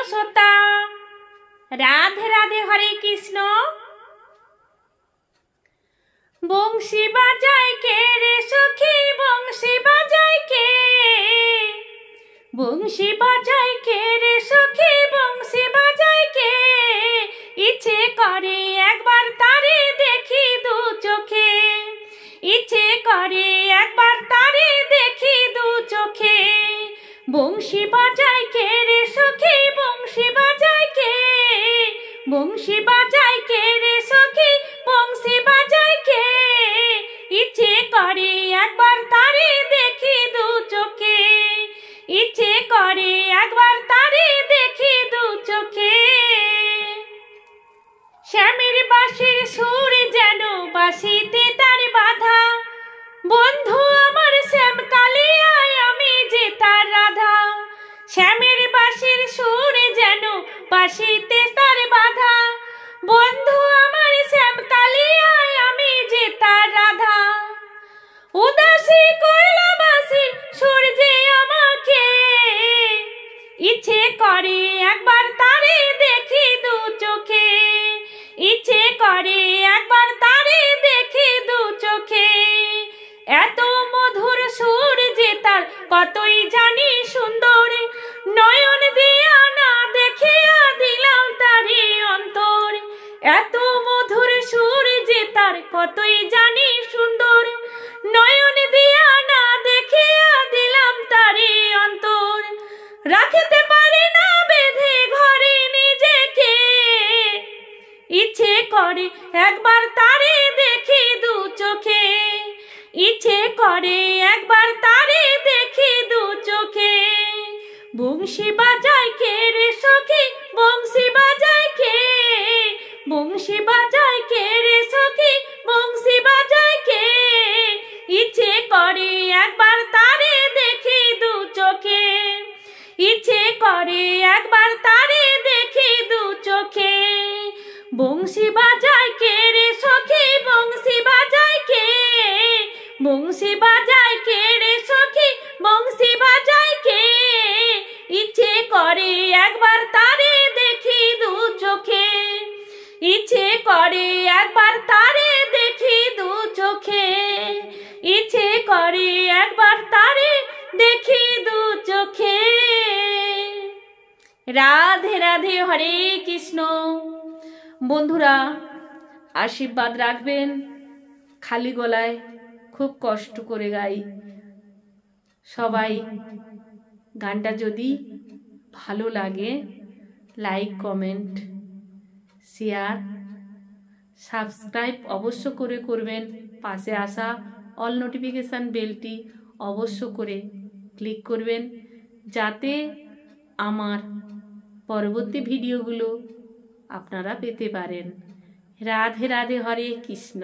অলসতা। রাধে রাধে, হরে কৃষ্ণ। বংশী বাজায় কে রে সখী, বংশী বাজায় কে? বংশী বাজায় কে রে সখী, বংশী বাজায় কে? ইচ্ছে করে একবার তারে দেখি দু চোখে, ইচ্ছে করে একবার তারে দেখি দু চোখে। বংশী বাজায় কে রে সখী, বংশী বাজায় কে? বংশী বাজায় কে রে সখী, বংশী বাজায় কে? ইচ্ছে করে একবার তারে দেখি দু চোখে, ইচ্ছে করে একবার তারে দেখি দু চোখে। শ্যামের বাঁশির সুর যেন বাঁশিতে তার বাধা, বন্ধু আমার শ্যাম কালিয়ায় আমি যে তার রাধা। শ্যামের বাঁশির সুর যেন বাঁশিতে তার বাধা, বন্ধু আমার শ্যাম কালিয়ায় আমি যে তার রাধা। উদাসী করল বাঁশি সূর্যে আমাকে, ইচ্ছে করে একবার তারে দেখি দু চোখে, ইচ্ছে করে একবার তারে দেখি দু চোখে। এত মধুর সুর যে তার কতই জানি সুন্দর, নয়ন দিয়া না দেখিয়া দিলাম তারে অন্তর। এত মধুর সুর যে তার কতই জানি সুন্দর, নয়ন দিয়া না দেখিয়া দিলাম তারে অন্তর। রাখিতে পারি না বেঁধে ঘরে নিজেকে, ইচ্ছে করে একবার তারে দেখি দু চোখে, ইচ্ছে করে একবার তারে দেখি দু চোখে। বংশী বাজায় কে রে সখী, বংশী বাজায় কে? বংশী বাজায় কে রে সখী, বংশী বাজায় কে? ইচ্ছে করে একবার তারে দেখি দু চোখে, ইচ্ছে করে একবার তারে দেখি দু চোখে। বংশী বাজায় কে রে সখী, বংশী বাজায় কে? বংশী বাজায় কে রে সখী, বংশী বাজায় কে? ইচ্ছে করে একবার তারে দেখি দু চোখে, ইচ্ছে করে একবার তারে দেখি দু চোখে, ইচ্ছে করে একবার তারে দেখি দু চোখে। রাধে রাধে, হরে কৃষ্ণ। বন্ধুরা আশীর্বাদ রাখবেন, খালি গলায় খুব কষ্ট করে গাই। সবাই গানটা যদি ভালো লাগে লাইক, কমেন্ট, শেয়ার, সাবস্ক্রাইব অবশ্য করে করবেন। পাশে আসা অল নোটিফিকেশান বেলটি অবশ্য করে ক্লিক করবেন, যাতে আমার পরবর্তী ভিডিওগুলো আপনারা পেতে পারেন। রাধে রাধে, হরে কৃষ্ণ।